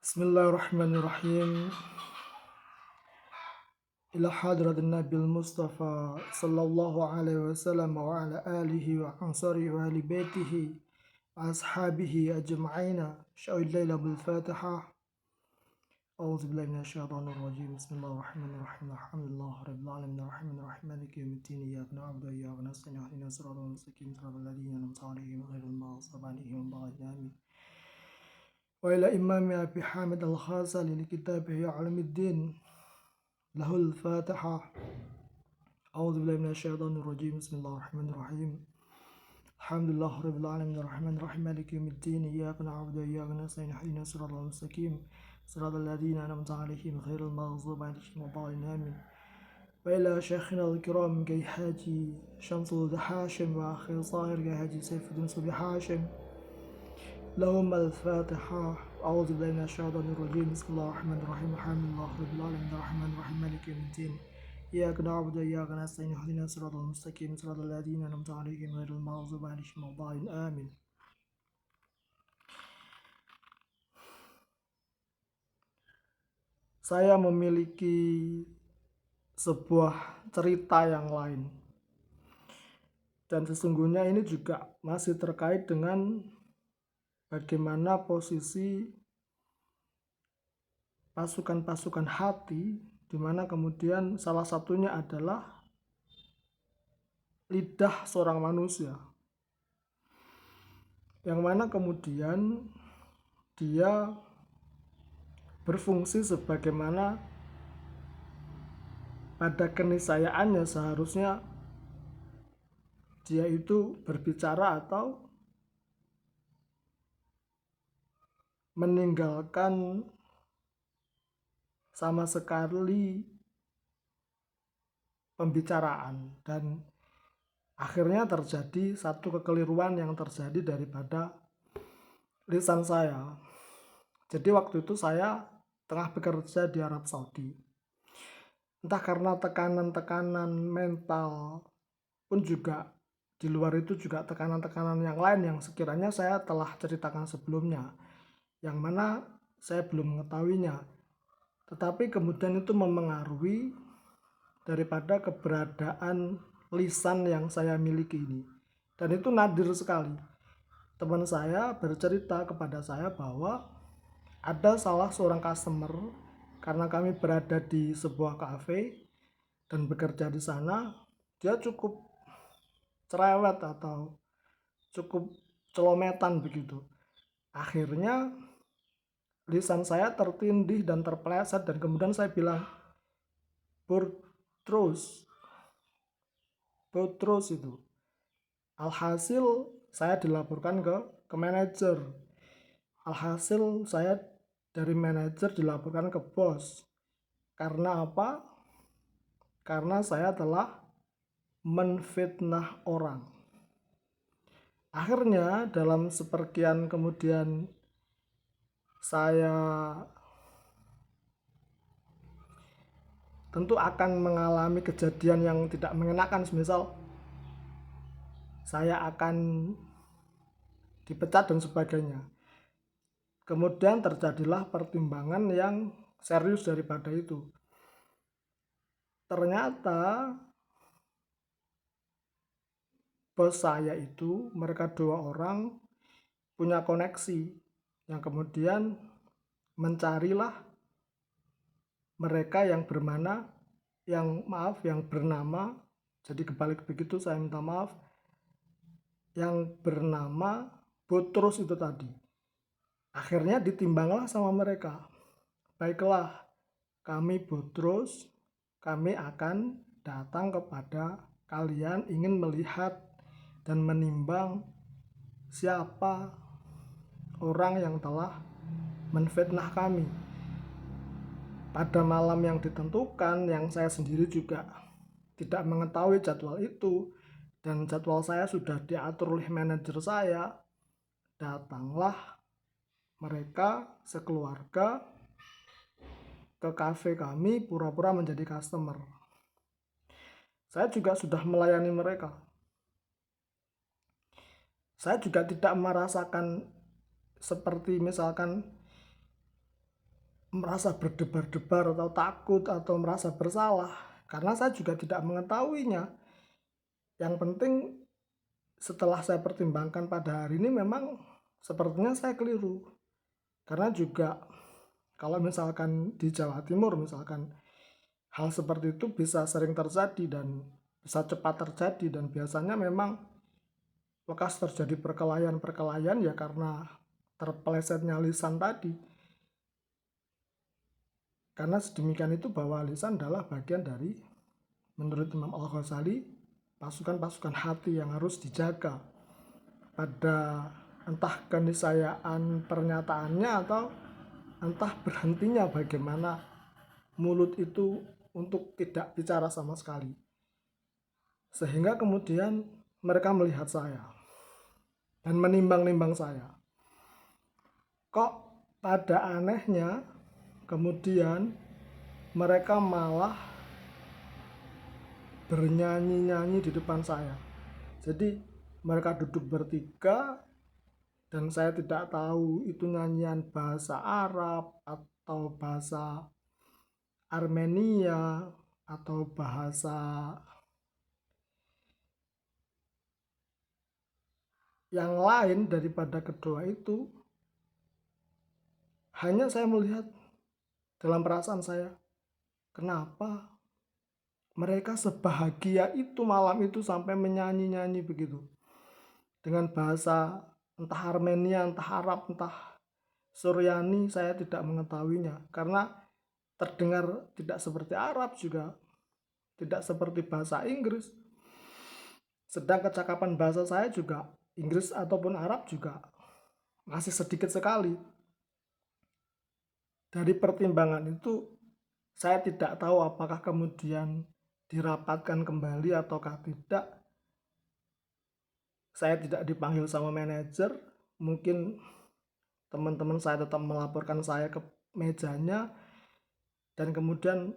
Bismillahirrahmanirrahim. Ila hadratin Nabil Mustafa sallallahu alaihi wasallam wa ala alihi wa ansarihi wa ahli baitihi wa ashabihi ajma'ina. Sya'ud layla bil Fatihah. A'udzu billahi minasy syaithanir rajim. Bismillahirrahmanirrahim. Alhamdulillahi rabbil alamin arrahmanir rahim maliki yaumiddin. Iyyaka na'budu wa iyyaka nasta'in. Ihdinas siratal mustaqim siratal ladzina an'amta 'alaihim ghairil maghdubi 'alaihim waladdallin. Wa ila imami Abi Hamid Al-Ghazali li kitabih Ulumuddin lahul Fatihah. A'udzu billahi minasy syaithanir rajim. Bismillahirrahmanirrahim. Alhamdulillahi rabbil alamin arrahmanir rahim maliki yaumiddin. Iyyaka na'budu wa iyyaka nasta'in. Ihdinas siratal mustaqim siratal ladzina an'amta 'alaihim ghairil maghdubi 'alaihim waladdallin. Wa ila syekhina al-kiram Kiai Haji Syamsul Hashim wa akhi Zahir Kiai Haji Saifuddin Subi Hashim lahum al-Fatihah. A'udzu billahi minasy syaithanir rajim. Bismillahirrahmanirrahim. Alhamdulillahi rabbil alamin arrahmanir rahim maliki yaumiddin. Iyyaka na'budu wa iyyaka nasta'in. Ihdinas siratal mustaqim siratal ladzina an'amta 'alaihim ghairil maghdubi 'alaihim waladdallin. Amin. Saya memiliki sebuah cerita yang lain. Dan sesungguhnya ini juga masih terkait dengan bagaimana posisi pasukan-pasukan hati, di mana kemudian salah satunya adalah lidah seorang manusia, yang mana kemudian dia berfungsi sebagaimana pada keniscayaannya seharusnya dia itu berbicara atau meninggalkan sama sekali pembicaraan, dan akhirnya terjadi satu kekeliruan yang terjadi daripada lisan saya. Jadi waktu itu saya tengah bekerja di Arab Saudi. Entah karena tekanan-tekanan mental pun juga di luar itu juga tekanan-tekanan yang lain yang sekiranya saya telah ceritakan sebelumnya, yang mana saya belum mengetahuinya. Tetapi kemudian itu memengaruhi daripada keberadaan lisan yang saya miliki ini. Dan itu nadir sekali. Teman saya bercerita kepada saya bahwa ada salah seorang customer, karena kami berada di sebuah kafe dan bekerja di sana, dia cukup cerewet atau cukup celometan begitu. Akhirnya lisan saya tertindih dan terpeleset, dan kemudian saya bilang, terus itu. Alhasil saya dilaporkan ke manajer. Alhasil saya dari manajer dilaporkan ke bos. Karena apa? Karena saya telah menfitnah orang. Akhirnya dalam sepergian kemudian saya tentu akan mengalami kejadian yang tidak mengenakan, semisal saya akan dipecat dan sebagainya. Kemudian terjadilah pertimbangan yang serius daripada itu. Ternyata bos saya itu, mereka dua orang punya koneksi yang kemudian mencarilah mereka yang bernama, jadi kebalik begitu, saya minta maaf, yang bernama Botrus itu tadi. Akhirnya ditimbanglah sama mereka. Baiklah, kami Botrus, kami akan datang kepada kalian, ingin melihat dan menimbang siapa orang yang telah menfitnah kami. Pada malam yang ditentukan, yang saya sendiri juga tidak mengetahui jadwal itu, dan jadwal saya sudah diatur oleh manajer saya, datanglah mereka sekeluarga ke kafe kami, pura-pura menjadi customer. Saya juga sudah melayani mereka. Saya juga tidak merasakan seperti misalkan merasa berdebar-debar atau takut atau merasa bersalah, karena saya juga tidak mengetahuinya. Yang penting setelah saya pertimbangkan pada hari ini memang sepertinya saya keliru. Karena juga kalau misalkan di Jawa Timur misalkan hal seperti itu bisa sering terjadi dan bisa cepat terjadi, dan biasanya memang bekas terjadi perkelahian-perkelahian ya karena terpelesetnya lisan tadi. Karena sedemikian itu bahwa lisan adalah bagian dari, menurut Imam Al-Ghazali, pasukan-pasukan hati yang harus dijaga pada entah keniscayaan pernyataannya atau entah berhentinya bagaimana mulut itu untuk tidak bicara sama sekali. Sehingga kemudian mereka melihat saya dan menimbang-nimbang saya. Kok pada anehnya kemudian mereka malah bernyanyi-nyanyi di depan saya. Jadi mereka duduk bertiga dan saya tidak tahu itu nyanyian bahasa Arab atau bahasa Armenia atau bahasa yang lain daripada kedua itu. Hanya saya melihat dalam perasaan saya, kenapa mereka sebahagia itu malam itu sampai menyanyi-nyanyi begitu dengan bahasa entah Armenia, entah Arab, entah Suryani, saya tidak mengetahuinya karena terdengar tidak seperti Arab, juga tidak seperti bahasa Inggris. Sedang kecakapan bahasa saya juga Inggris ataupun Arab juga masih sedikit sekali. Dari pertimbangan itu saya tidak tahu apakah kemudian dirapatkan kembali ataukah tidak. Saya tidak dipanggil sama manajer, mungkin teman-teman saya tetap melaporkan saya ke mejanya, dan kemudian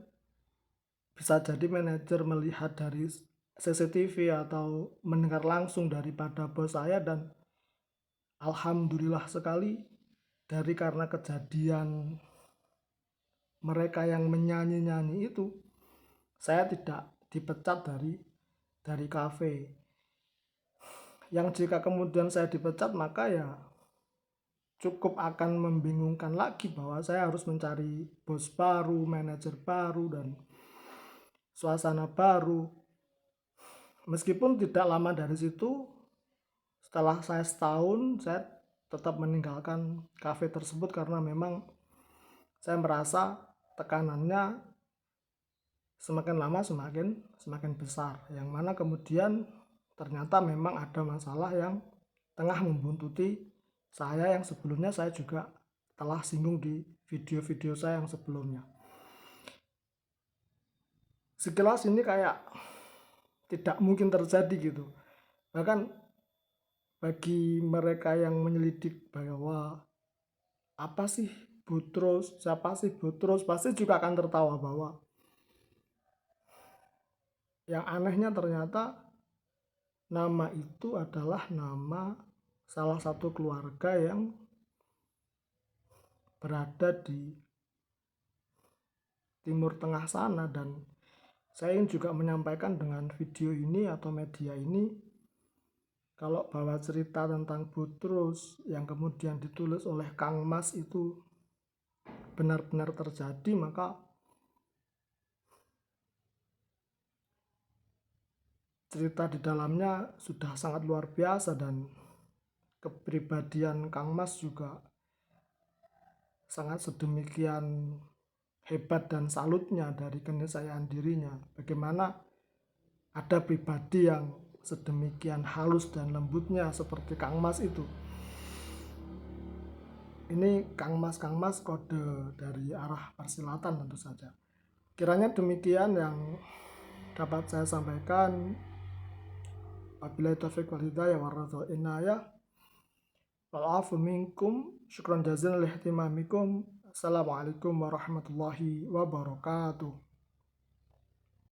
bisa jadi manajer melihat dari CCTV atau mendengar langsung daripada bos saya. Dan alhamdulillah sekali, dari karena kejadian mereka yang menyanyi-nyanyi itu, saya tidak dipecat dari kafe. Yang jika kemudian saya dipecat, maka ya cukup akan membingungkan lagi bahwa saya harus mencari bos baru, manajer baru, dan suasana baru. Meskipun tidak lama dari situ, setelah saya setahun, saya tetap meninggalkan kafe tersebut karena memang saya merasa tekanannya semakin lama semakin besar, yang mana kemudian ternyata memang ada masalah yang tengah membuntuti saya, yang sebelumnya saya juga telah singgung di video-video saya yang sebelumnya. Sekilas ini kayak tidak mungkin terjadi gitu. Bahkan bagi mereka yang menyelidik bahwa apa sih Boutros, siapa sih Boutros, pasti juga akan tertawa bahwa yang anehnya ternyata nama itu adalah nama salah satu keluarga yang berada di Timur Tengah sana. Dan saya ingin juga menyampaikan dengan video ini atau media ini, kalau bahwa cerita tentang Boutros yang kemudian ditulis oleh Kang Mas itu benar-benar terjadi, maka cerita di dalamnya sudah sangat luar biasa, dan kepribadian Kang Mas juga sangat sedemikian hebat dan salutnya dari keniscayaan dirinya. Bagaimana ada pribadi yang sedemikian halus dan lembutnya seperti Kang Mas itu. Ini Kang Mas kode dari arah persilatan tentu saja. Kiranya demikian yang dapat saya sampaikan. Wabillahi taufiq wal hidayah warahmatullahi inayah. Wa'afu minkum. Syukran jazilan lihtimamikum. Assalamualaikum warahmatullahi wabarakatuh.